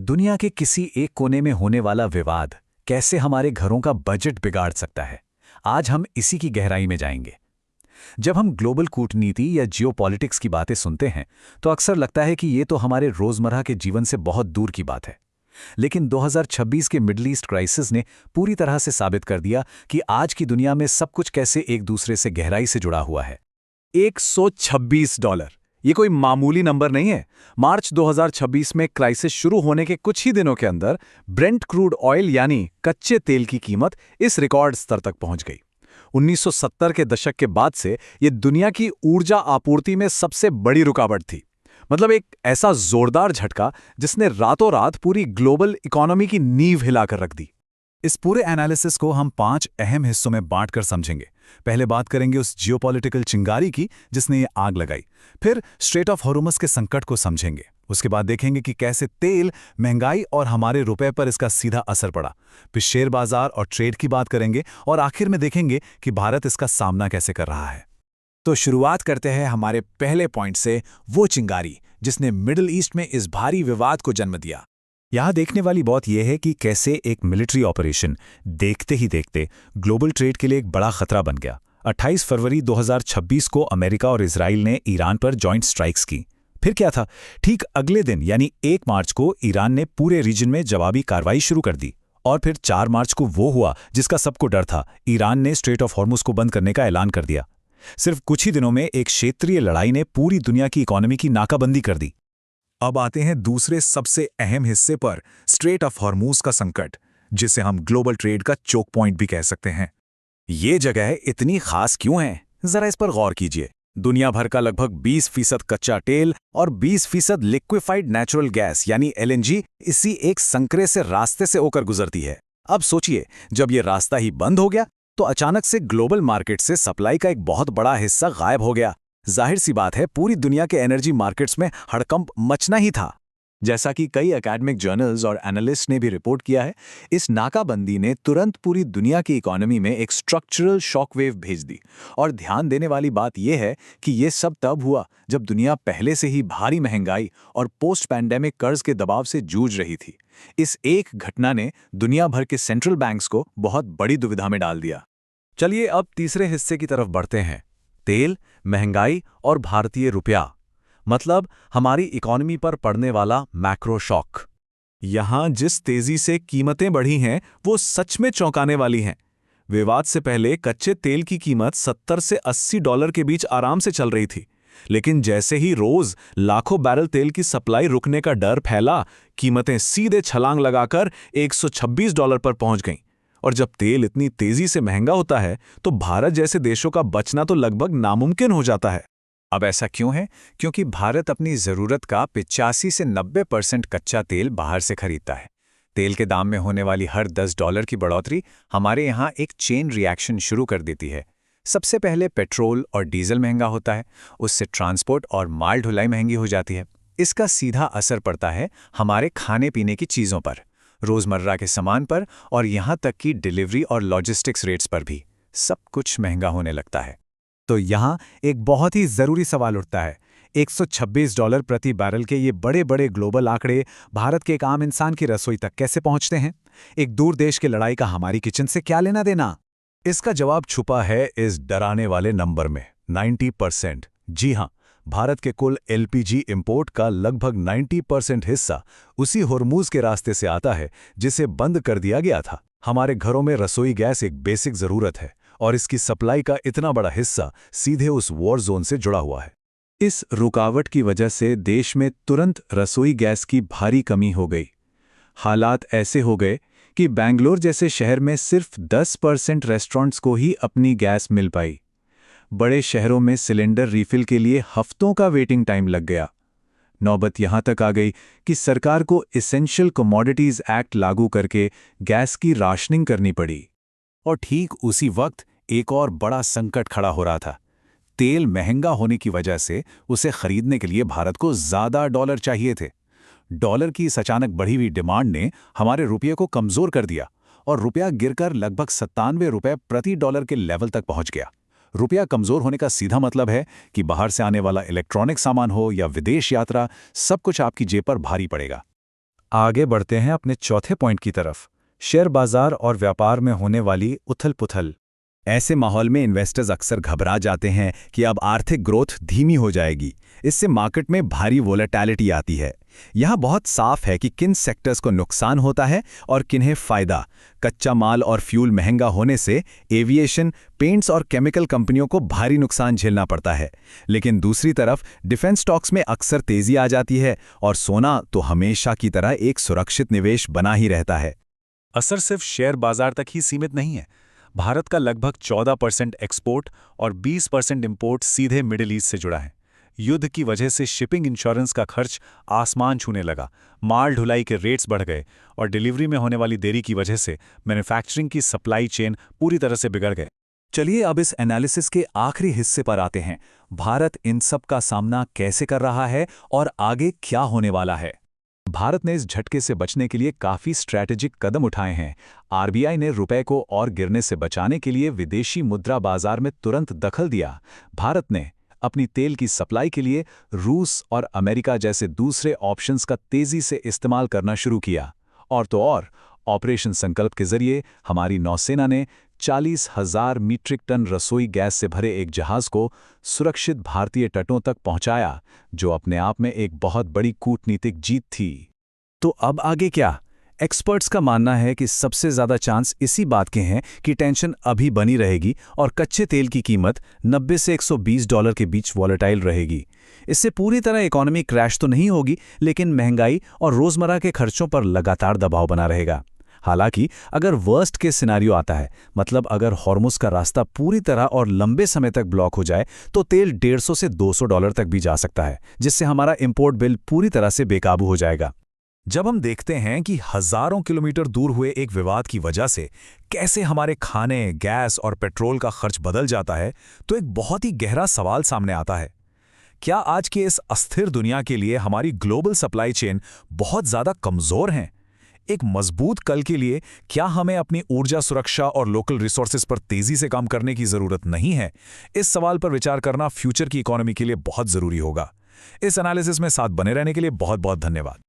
दुनिया के किसी एक कोने में होने वाला विवाद कैसे हमारे घरों का बजट बिगाड़ सकता है। आज हम इसी की गहराई में जाएंगे। जब हम ग्लोबल कूटनीति या जियोपॉलिटिक्स की बातें सुनते हैं तो अक्सर लगता है कि ये तो हमारे रोजमर्रा के जीवन से बहुत दूर की बात है। लेकिन 2026 के मिडल ईस्ट क्राइसिस ने पूरी तरह से साबित कर दिया कि आज की दुनिया में सब कुछ कैसे एक दूसरे से गहराई से जुड़ा हुआ है। $126, ये कोई मामूली नंबर नहीं है। मार्च 2026 में क्राइसिस शुरू होने के कुछ ही दिनों के अंदर ब्रेंट क्रूड ऑयल यानी कच्चे तेल की कीमत इस रिकॉर्ड स्तर तक पहुंच गई। 1970 के दशक के बाद से ये दुनिया की ऊर्जा आपूर्ति में सबसे बड़ी रुकावट थी। मतलब एक ऐसा जोरदार झटका जिसने रातों रात पूरी ग्लोबल इकोनॉमी की नींव हिलाकर रख दी। इस पूरे एनालिसिस को हम 5 अहम हिस्सों में बांटकर समझेंगे। पहले बात करेंगे उस जियोपॉलिटिकल चिंगारी की जिसने ये आग लगाई। फिर स्ट्रेट ऑफ हॉर्मुज़ के संकट को समझेंगे। उसके बाद देखेंगे कि कैसे तेल, महंगाई और हमारे रुपए पर इसका सीधा असर पड़ा। फिर शेयर बाजार और ट्रेड की बात करेंगे और आखिर में देखेंगे कि भारत इसका सामना कैसे कर रहा है। तो शुरुआत करते हैं हमारे पहले पॉइंट से, वो चिंगारी जिसने मिडिल ईस्ट में इस भारी विवाद को जन्म दिया। यहाँ देखने वाली बात यह है कि कैसे एक मिलिट्री ऑपरेशन देखते ही देखते ग्लोबल ट्रेड के लिए एक बड़ा खतरा बन गया। 28 फरवरी 2026 को अमेरिका और इजराइल ने ईरान पर जॉइंट स्ट्राइक्स की। फिर क्या था, ठीक अगले दिन यानी 1 मार्च को ईरान ने पूरे रीजन में जवाबी कार्रवाई शुरू कर दी। और फिर 4 मार्च को वो हुआ जिसका सबको डर था, ईरान ने स्ट्रेट ऑफ हॉर्मुज़ को बंद करने का ऐलान कर दिया। सिर्फ कुछ ही दिनों में एक क्षेत्रीय लड़ाई ने पूरी दुनिया की इकोनॉमी की नाकाबंदी कर दी। अब आते हैं दूसरे सबसे अहम हिस्से पर, स्ट्रेट ऑफ हॉर्मुज़ का संकट, जिसे हम ग्लोबल ट्रेड का चोक पॉइंट भी कह सकते हैं। ये जगह इतनी खास क्यों है, जरा इस पर गौर कीजिए। दुनिया भर का लगभग 20% कच्चा तेल और 20% लिक्विफाइड नेचुरल गैस यानी LNG इसी एक संकरे से रास्ते से होकर गुजरती है। अब सोचिए, जब ये रास्ता ही बंद हो गया तो अचानक से ग्लोबल मार्केट से सप्लाई का एक बहुत बड़ा हिस्सा गायब हो गया। जाहिर सी बात है, पूरी दुनिया के एनर्जी मार्केट्स में हड़कंप मचना ही था। जैसा कि कई एकेडमिक जर्नल्स और एनालिस्ट ने भी रिपोर्ट किया है, इस नाकाबंदी ने तुरंत पूरी दुनिया की इकोनॉमी में एक स्ट्रक्चरल शॉकवेव भेज दी। और ध्यान देने वाली बात यह है कि ये सब तब हुआ जब दुनिया पहले से ही भारी महंगाई और पोस्ट पैंडेमिक कर्ज के दबाव से जूझ रही थी। इस एक घटना ने दुनिया भर के सेंट्रल बैंक्स को बहुत बड़ी दुविधा में डाल दिया। चलिए अब तीसरे हिस्से की तरफ बढ़ते हैं, तेल, महंगाई और भारतीय रुपया, मतलब हमारी इकोनॉमी पर पड़ने वाला मैक्रो शॉक। यहाँ जिस तेजी से कीमतें बढ़ी हैं वो सच में चौंकाने वाली हैं। विवाद से पहले कच्चे तेल की कीमत $70 से $80 के बीच आराम से चल रही थी, लेकिन जैसे ही रोज लाखों बैरल तेल की सप्लाई रुकने का डर फैला, कीमतें सीधे छलांग लगाकर $126 पर पहुंच गईं। और जब तेल इतनी तेजी से महंगा होता है तो भारत जैसे देशों का बचना तो लगभग नामुमकिन हो जाता है। अब ऐसा क्यों है? क्योंकि भारत अपनी ज़रूरत का 85 से 90% कच्चा तेल बाहर से खरीदता है। तेल के दाम में होने वाली हर $10 की बढ़ोतरी हमारे यहाँ एक चेन रिएक्शन शुरू कर देती है। सबसे पहले पेट्रोल और डीजल महंगा होता है, उससे ट्रांसपोर्ट और माल ढुलाई महंगी हो जाती है। इसका सीधा असर पड़ता है हमारे खाने पीने की चीज़ों पर, रोज़मर्रा के सामान पर और यहाँ तक कि डिलीवरी और लॉजिस्टिक्स रेट्स पर भी। सब कुछ महंगा होने लगता है। तो यहाँ एक बहुत ही ज़रूरी सवाल उठता है, $126 प्रति बैरल के ये बड़े बड़े ग्लोबल आंकड़े भारत के एक आम इंसान की रसोई तक कैसे पहुँचते हैं? एक दूर देश की लड़ाई का हमारी किचन से क्या लेना देना? इसका जवाब छुपा है इस डराने वाले नंबर में, 90%। जी हाँ, भारत के कुल LPG इंपोर्ट का लगभग 90% हिस्सा उसी हॉर्मुज़ के रास्ते से आता है जिसे बंद कर दिया गया था। हमारे घरों में रसोई गैस एक बेसिक ज़रूरत है और इसकी सप्लाई का इतना बड़ा हिस्सा सीधे उस वॉर जोन से जुड़ा हुआ है। इस रुकावट की वजह से देश में तुरंत रसोई गैस की भारी कमी हो गई। हालात ऐसे हो गए कि बेंगलोर जैसे शहर में सिर्फ 10% रेस्टोरेंट्स को ही अपनी गैस मिल पाई। बड़े शहरों में सिलेंडर रिफिल के लिए हफ्तों का वेटिंग टाइम लग गया। नौबत यहां तक आ गई कि सरकार को एसेंशियल कमोडिटीज एक्ट लागू करके गैस की राशनिंग करनी पड़ी। और ठीक उसी वक्त एक और बड़ा संकट खड़ा हो रहा था। तेल महंगा होने की वजह से उसे खरीदने के लिए भारत को ज़्यादा डॉलर चाहिए थे। डॉलर की इस अचानक बढ़ी हुई डिमांड ने हमारे रुपये को कमज़ोर कर दिया और रुपया गिरकर लगभग $97 प्रति डॉलर के लेवल तक पहुंच गया। रुपया कमज़ोर होने का सीधा मतलब है कि बाहर से आने वाला इलेक्ट्रॉनिक सामान हो या विदेश यात्रा, सब कुछ आपकी जेब पर भारी पड़ेगा। आगे बढ़ते हैं अपने चौथे पॉइंट की तरफ, शेयर बाजार और व्यापार में होने वाली उथल-पुथल। ऐसे माहौल में इन्वेस्टर्स अक्सर घबरा जाते हैं कि अब आर्थिक ग्रोथ धीमी हो जाएगी। इससे मार्केट में भारी वोलेटिलिटी आती है। यहाँ बहुत साफ है कि किन सेक्टर्स को नुकसान होता है और किन्हें फायदा। कच्चा माल और फ्यूल महंगा होने से एविएशन, पेंट्स और केमिकल कंपनियों को भारी नुकसान झेलना पड़ता है। लेकिन दूसरी तरफ डिफेंस स्टॉक्स में अक्सर तेजी आ जाती है और सोना तो हमेशा की तरह एक सुरक्षित निवेश बना ही रहता है। असर सिर्फ शेयर बाजार तक ही सीमित नहीं है। भारत का लगभग 14% एक्सपोर्ट और 20% इंपोर्ट सीधे मिडिल ईस्ट से जुड़ा है। युद्ध की वजह से शिपिंग इंश्योरेंस का खर्च आसमान छूने लगा, माल ढुलाई के रेट्स बढ़ गए और डिलीवरी में होने वाली देरी की वजह से मैन्युफैक्चरिंग की सप्लाई चेन पूरी तरह से बिगड़ गए। चलिए अब इस एनालिसिस के आखिरी हिस्से पर आते हैं। भारत इन सब का सामना कैसे कर रहा है और आगे क्या होने वाला है। भारत ने इस झटके से बचने के लिए काफी स्ट्रैटेजिक कदम उठाए हैं। आरबीआई ने रुपए को और गिरने से बचाने के लिए विदेशी मुद्रा बाजार में तुरंत दखल दिया। भारत ने अपनी तेल की सप्लाई के लिए रूस और अमेरिका जैसे दूसरे ऑप्शंस का तेजी से इस्तेमाल करना शुरू किया। और तो और ऑपरेशन संकल्प के जरिए हमारी नौसेना ने 40,000 मीट्रिक टन रसोई गैस से भरे एक जहाज को सुरक्षित भारतीय तटों तक पहुंचाया, जो अपने आप में एक बहुत बड़ी कूटनीतिक जीत थी। तो अब आगे क्या? एक्सपर्ट्स का मानना है कि सबसे ज़्यादा चांस इसी बात के हैं कि टेंशन अभी बनी रहेगी और कच्चे तेल की कीमत 90 से $120 के बीच वॉलेटाइल रहेगी। इससे पूरी तरह इकोनॉमी क्रैश तो नहीं होगी, लेकिन महंगाई और रोज़मर्रा के खर्चों पर लगातार दबाव बना रहेगा। हालांकि अगर वर्स्ट केस सिनेरियो आता है, मतलब अगर हॉर्मुज़ का रास्ता पूरी तरह और लंबे समय तक ब्लॉक हो जाए, तो तेल $150 से $200 तक भी जा सकता है, जिससे हमारा इंपोर्ट बिल पूरी तरह से बेकाबू हो जाएगा। जब हम देखते हैं कि हजारों किलोमीटर दूर हुए एक विवाद की वजह से कैसे हमारे खाने, गैस और पेट्रोल का खर्च बदल जाता है, तो एक बहुत ही गहरा सवाल सामने आता है। क्या आज की इस अस्थिर दुनिया के लिए हमारी ग्लोबल सप्लाई चेन बहुत ज़्यादा कमज़ोर हैं? एक मजबूत कल के लिए क्या हमें अपनी ऊर्जा सुरक्षा और लोकल रिसोर्सेज पर तेजी से काम करने की ज़रूरत नहीं है? इस सवाल पर विचार करना फ्यूचर की इकोनॉमी के लिए बहुत ज़रूरी होगा। इस एनालिसिस में साथ बने रहने के लिए बहुत बहुत धन्यवाद।